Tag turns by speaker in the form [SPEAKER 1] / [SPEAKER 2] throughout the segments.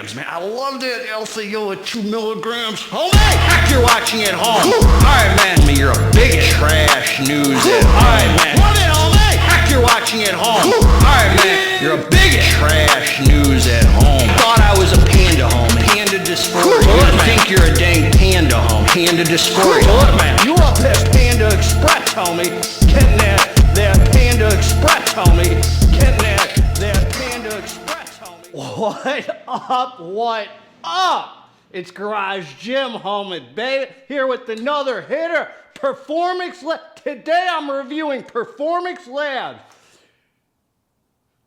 [SPEAKER 1] milligrams, man. I love that LCO at 2 milligrams. Homie, heck, you're watching at home. All right, man, you're a big trash news. All right, man. Love it, homie. Heck, you're watching at home. All right, man, you're a big trash news at home. Thought I was a panda, homie. Panda dysphoria. You think you're a dang panda, homie. Panda dysphoria. Look, man, you up that Panda Express, homie. Getting that Panda Express, homie. Getting that Panda Express, homie. What up? What up? It's Garage Gym, homie, baby. Here with another hitter, Performax Lab. Today I'm reviewing Performax Labs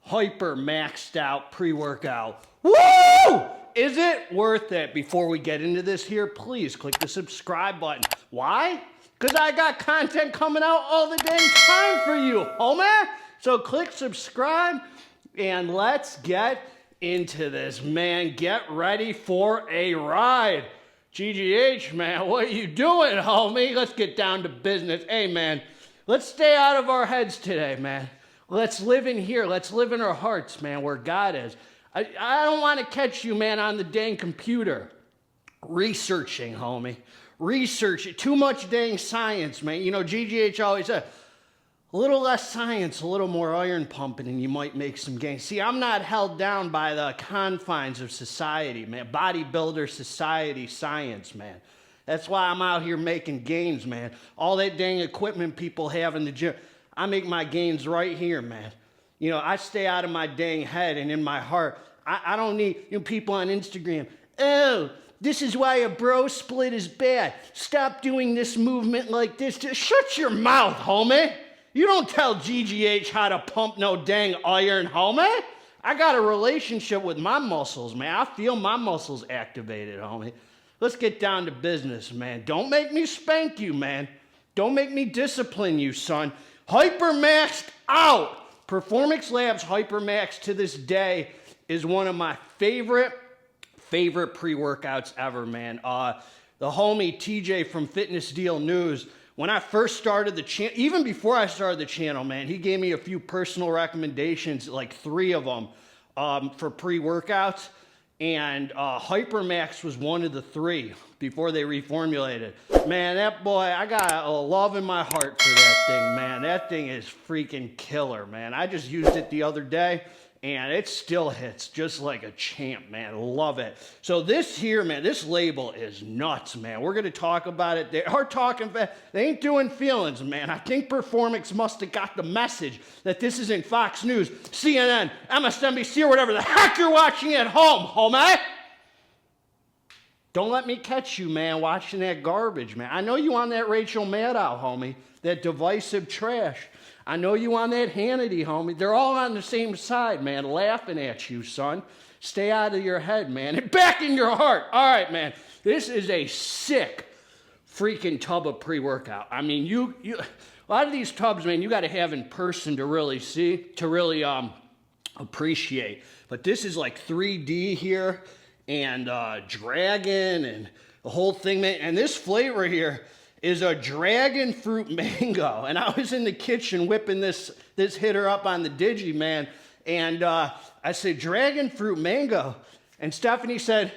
[SPEAKER 1] HyperMax'd out pre-workout. Woo! Is it worth it? Before we get into this here, please click the subscribe button. Why? Because I got content coming out all the dang time for you, homie. So click subscribe and let's get into this, man. Get ready for a ride. GGH, man, what are you doing, homie? Let's get down to business. Hey, man, let's stay out of our heads today, man. Let's live in here. Let's live in our hearts, man, where God is. I don't want to catch you, man, on the dang computer. Researching, homie. Research. Too much dang science, man. You know, GGH always said, a little less science, a little more iron pumping, and you might make some gains. See, I'm not held down by the confines of society, man. Bodybuilder society science, man. That's why I'm out here making gains, man. All that dang equipment people have in the gym, I make my gains right here, man. You know, I stay out of my dang head and in my heart. I don't need people on Instagram. Oh, this is why a bro split is bad. Stop doing this movement like this. Just shut your mouth, homie. You don't tell GGH how to pump no dang iron, homie. I got a relationship with my muscles, man. I feel my muscles activated, homie. Let's get down to business, man. Don't make me spank you, man. Don't make me discipline you, son. HyperMax'd out. Performax Labs HyperMax'd to this day is one of my favorite pre-workouts ever, man. The homie TJ from Fitness Deal News, when I first started the channel, even before I started the channel, man, he gave me a few personal recommendations, like 3 of them for pre-workouts. And HyperMax'd was one of the 3 before they reformulated. Man, that boy, I got a love in my heart for that thing, man. That thing is freaking killer, man. I just used it the other day, and it still hits just like a champ, man. Love it. So this here, man, this label is nuts, man. We're going to talk about it. They are talking, they ain't doing feelings, man. I think Performax must have got the message that this isn't Fox News, CNN, MSNBC, or whatever the heck you're watching at home, homie. Don't let me catch you, man, watching that garbage, man. I know you on that Rachel Maddow, homie, that divisive trash. I know you on that Hannity, homie. They're all on the same side, man, laughing at you, son. Stay out of your head, man, and back in your heart. All right, man, this is a sick freaking tub of pre-workout. I mean, a lot of these tubs, man, you got to have in person to really see, to really appreciate. But this is like 3D here, and dragon, and the whole thing, man. And this flavor here is a dragon fruit mango. And I was in the kitchen whipping this hitter up on the Digi, man. And I said, dragon fruit mango. And Stephanie said,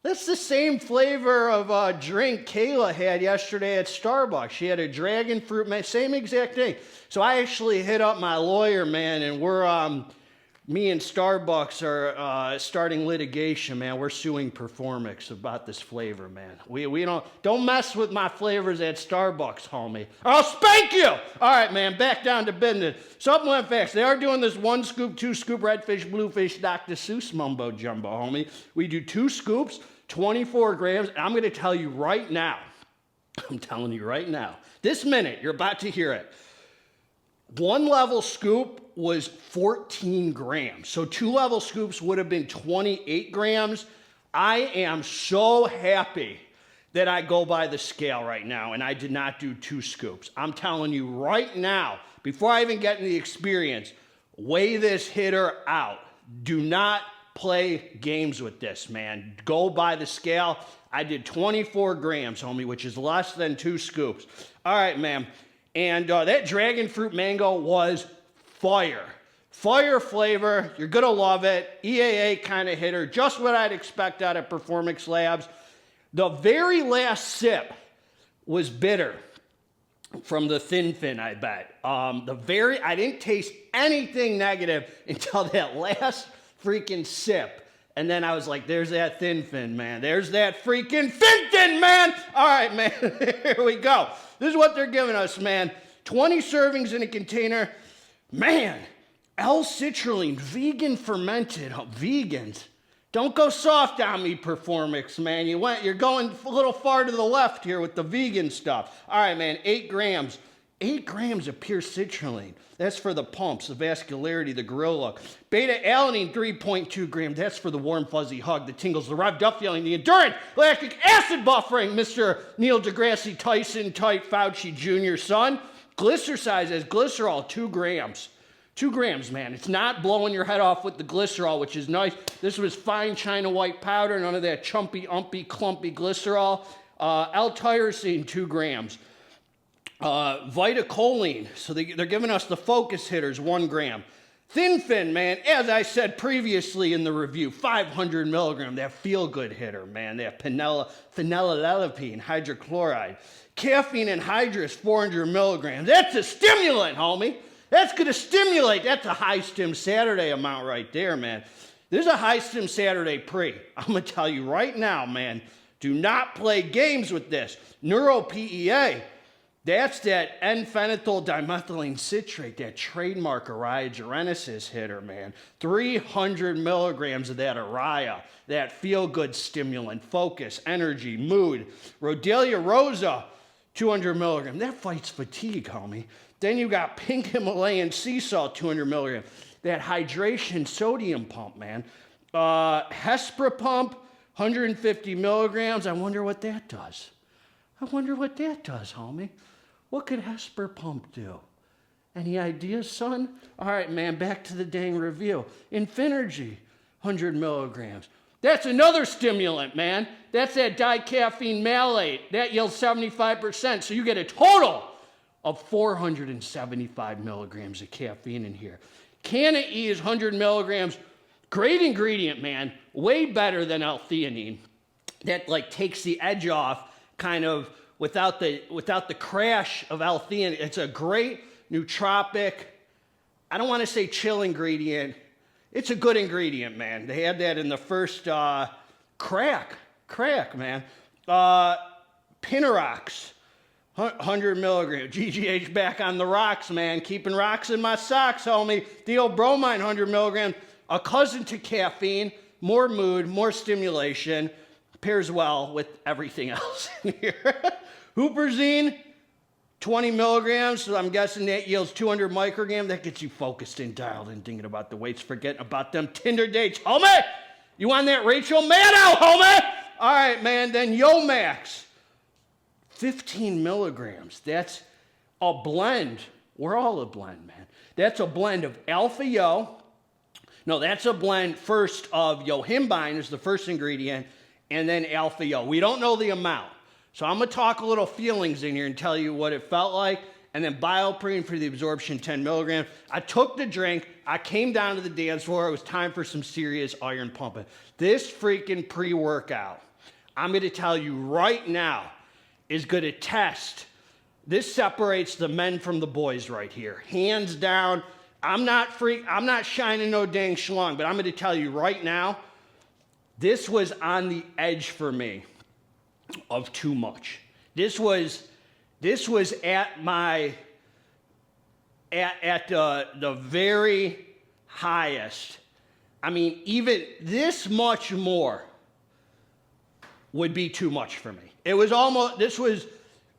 [SPEAKER 1] that's the same flavor of a drink Kayla had yesterday at Starbucks. She had a dragon fruit mango, same exact thing. So I actually hit up my lawyer, man, and we're, me and Starbucks are starting litigation, man. We're suing Performax about this flavor, man. We don't mess with my flavors at Starbucks, homie, or I'll spank you. All right, man, back down to business. Supplement facts. They are doing this 1 scoop, 2 scoop, redfish, bluefish, Dr. Seuss mumbo jumbo, homie. We do 2 scoops, 24 grams. And I'm going to tell you right now, I'm telling you right now, this minute, you're about to hear it. 1 level scoop was 14 grams. So 2 level scoops would have been 28 grams. I am so happy that I go by the scale right now and I did not do 2 scoops. I'm telling you right now, before I even get into the experience, weigh this hitter out. Do not play games with this, man. Go by the scale. I did 24 grams, homie, which is less than 2 scoops. All right, man. And that dragon fruit mango was fire. Fire flavor, you're gonna love it. EAA kind of hitter, just what I'd expect out of Performax Labs. The very last sip was bitter from the thin fin, I bet. I didn't taste anything negative until that last freaking sip. And then I was like, there's that thin fin, man. There's that freaking fin, man. All right, man, here we go. This is what they're giving us, man. 20 servings in a container. Man, L-citrulline, vegan fermented. Oh, vegans. Don't go soft on me, Performax, man. You're going a little far to the left here with the vegan stuff. All right, man, 8 grams. 8 grams of pure citrulline. That's for the pumps, the vascularity, the gorilla look. Beta-alanine, 3.2 grams. That's for the warm, fuzzy hug, the tingles, the revved up feeling, the endurance, lactic acid buffering, Mr. Neil deGrasse Tyson type Fauci Jr. son. Glycersize as glycerol, 2 grams. 2 grams, man. It's not blowing your head off with the glycerol, which is nice. This was fine China white powder, none of that chumpy, umpy, clumpy glycerol. L-tyrosine, 2 grams. Vitacholine, so they're giving us the focus hitters, 1 gram. Thin fin, man, as I said previously in the review, 500 milligram, that feel-good hitter, man, that phenylethylamine hydrochloride. Caffeine anhydrous, 400 milligrams. That's a stimulant, homie. That's going to stimulate. That's a high stim Saturday amount right there, man. This is a high stim Saturday pre. I'm going to tell you right now, man, do not play games with this. Neuro-PEA. That's that N-phenyl dimethylene citrate, that trademark Araya genesis hitter, man. 300 milligrams of that Araya, that feel-good stimulant, focus, energy, mood. Rhodiola rosa, 200 milligrams. That fights fatigue, homie. Then you got pink Himalayan sea salt, 200 milligrams. That hydration sodium pump, man. Hespera pump, 150 milligrams. I wonder what that does. Homie. What could Hesper Pump do? Any ideas, son? All right, man, back to the dang review. Infinergy, 100 milligrams. That's another stimulant, man. That's that dicaffeine malate. That yields 75%, so you get a total of 475 milligrams of caffeine in here. Canna E is 100 milligrams. Great ingredient, man. Way better than L-theanine. That, like, takes the edge off, kind of, without the crash of L-theanine. It's a great nootropic, I don't want to say chill ingredient. It's a good ingredient, man. They had that in the first crack, man. Pinarox, 100 milligrams. GGH back on the rocks, man. Keeping rocks in my socks, homie. Theobromine, 100 milligrams. A cousin to caffeine, more mood, more stimulation. Pairs well with everything else in here. Huperzine, 20 milligrams, so I'm guessing that yields 200 micrograms. That gets you focused and dialed in, thinking about the weights, forgetting about them Tinder dates. Homie, you on that Rachel Maddow, homie? All right, man, then Yomax, 15 milligrams. That's a blend. We're all a blend, man. That's a blend of alpha-yo. No, that's a blend first of yohimbine is the first ingredient, and then alpha-yo. We don't know the amount. So I'm going to talk a little feelings in here and tell you what it felt like. And then bioprene for the absorption, 10 milligrams. I took the drink. I came down to the dance floor. It was time for some serious iron pumping. This freaking pre-workout, I'm going to tell you right now, is going to test. This separates the men from the boys right here. Hands down. I'm not shining no dang schlong, but I'm going to tell you right now, this was on the edge for me of too much. This was at my at the very highest. I mean, even this much more would be too much for me. This was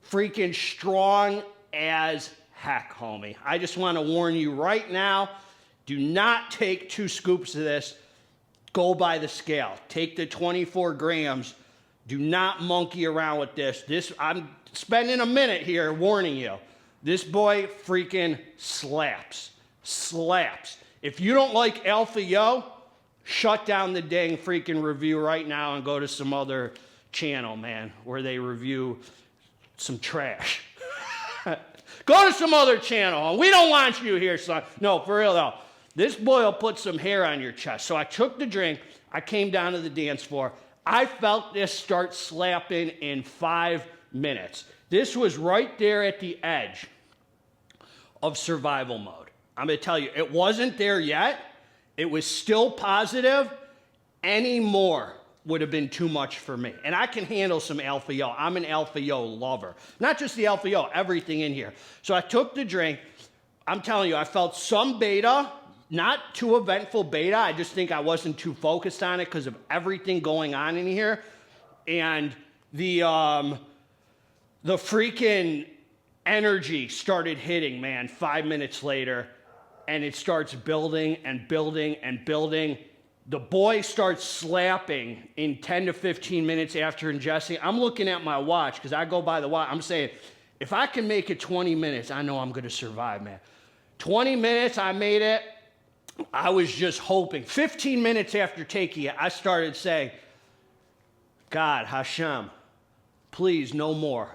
[SPEAKER 1] freaking strong as heck, homie. I just want to warn you right now, do not take 2 scoops of this. Go by the scale. Take the 24 grams. Do not monkey around with this. I'm spending a minute here warning you. This boy freaking slaps. If you don't like alpha-yo, shut down the dang freaking review right now and go to some other channel, man, where they review some trash. Go to some other channel. We don't want you here, son. No, for real though. This boy will put some hair on your chest. So I took the drink. I came down to the dance floor. I felt this start slapping in 5 minutes. This was right there at the edge of survival mode. I'm going to tell you, it wasn't there yet. It was still positive. Any more would have been too much for me. And I can handle some Alpha Yo. I'm an Alpha Yo lover. Not just the Alpha Yo, everything in here. So I took the drink. I'm telling you, I felt some beta, not too eventful beta. I just think I wasn't too focused on it because of everything going on in here. And the freaking energy started hitting, man, 5 minutes later. And it starts building and building and building. The boy starts slapping in 10 to 15 minutes after ingesting. I'm looking at my watch because I go by the watch. I'm saying, if I can make it 20 minutes, I know I'm going to survive, man. 20 minutes, I made it. I was just hoping. 15 minutes after taking it, I started saying, God, Hashem, please, no more.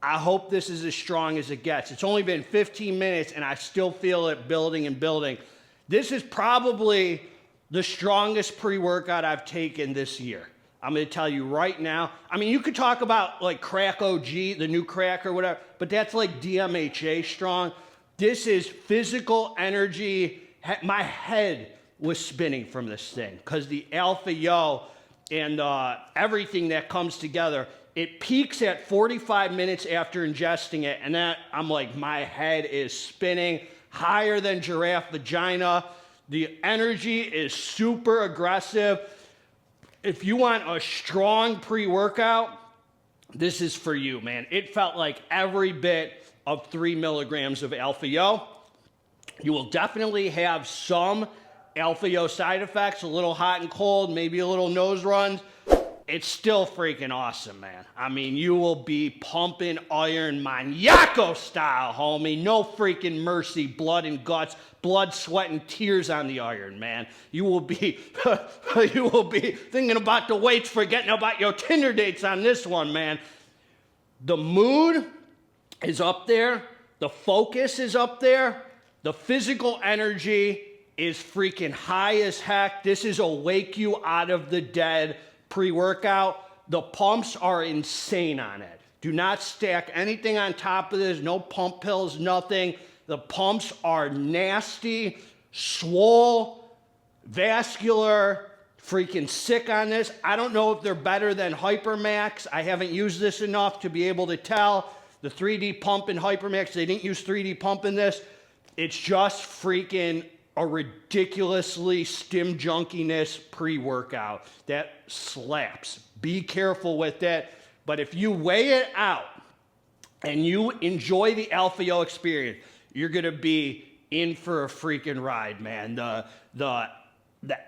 [SPEAKER 1] I hope this is as strong as it gets. It's only been 15 minutes, and I still feel it building and building. This is probably the strongest pre-workout I've taken this year. I'm going to tell you right now. I mean, you could talk about like Crack OG, the new crack or whatever, but that's like DMHA strong. This is physical energy. My head was spinning from this thing because the Alpha Yo and everything that comes together. It peaks at 45 minutes after ingesting it, and that I'm like, my head is spinning higher than giraffe vagina. The energy is super aggressive. If you want a strong pre-workout, this is for you, man. It felt like every bit of 3 milligrams of Alpha Yo. You will definitely have some Alpha Yo side effects, a little hot and cold, maybe a little nose runs. It's still freaking awesome, man. I mean, you will be pumping iron maniaco style, homie. No freaking mercy, blood and guts, blood, sweat, and tears on the iron, man. You will be, you will be thinking about the weights, forgetting about your Tinder dates on this one, man. The mood is up there. The focus is up there. The physical energy is freaking high as heck. This is a wake you out of the dead pre-workout. The pumps are insane on it. Do not stack anything on top of this. No pump pills, nothing. The pumps are nasty, swole, vascular, freaking sick on this. I don't know if they're better than HyperMax. I haven't used this enough to be able to tell. The 3D pump in HyperMax, they didn't use 3D pump in this. It's just freaking a ridiculously stim junkiness pre-workout that slaps. Be careful with it. But if you weigh it out and you enjoy the Alpha Yo experience, you're going to be in for a freaking ride, man. The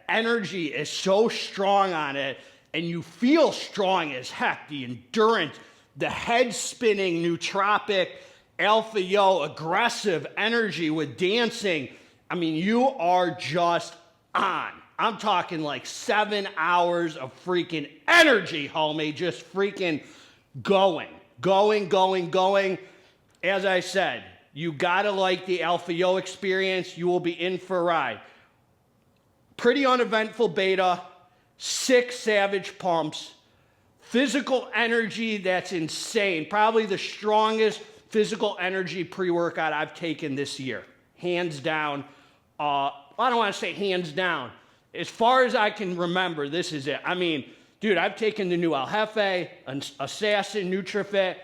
[SPEAKER 1] energy is so strong on it, and you feel strong as heck. The endurance, the head spinning, nootropic, Alpha Yo, aggressive energy with dancing. I mean, you are just on. I'm talking like 7 hours of freaking energy, homie. Just freaking going. As I said, you gotta like the Alpha Yo experience. You will be in for a ride. Pretty uneventful beta, 6 savage pumps, physical energy that's insane. Probably the strongest physical energy pre-workout I've taken this year. Hands down. I don't want to say hands down. As far as I can remember, this is it. I mean, dude, I've taken the new El Jefe, Assassin, NutriFit.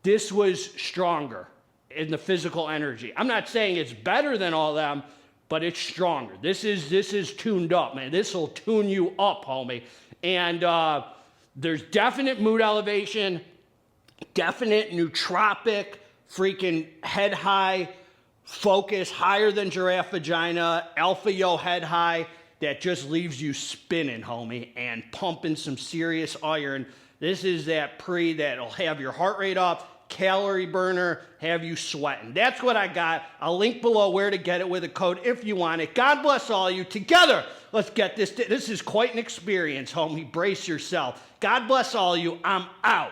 [SPEAKER 1] This was stronger in the physical energy. I'm not saying it's better than all them, but it's stronger. This is tuned up, man. This will tune you up, homie. And there's definite mood elevation, definite nootropic, freaking head high, focus higher than giraffe vagina, Alpha Yo head high that just leaves you spinning, homie, and pumping some serious iron. This is that pre that'll have your heart rate up, calorie burner, have you sweating. That's what I got. I'll link below where to get it with a code if you want it. God bless all you. Together, let's get this. This is quite an experience, homie. Brace yourself. God bless all you. I'm out.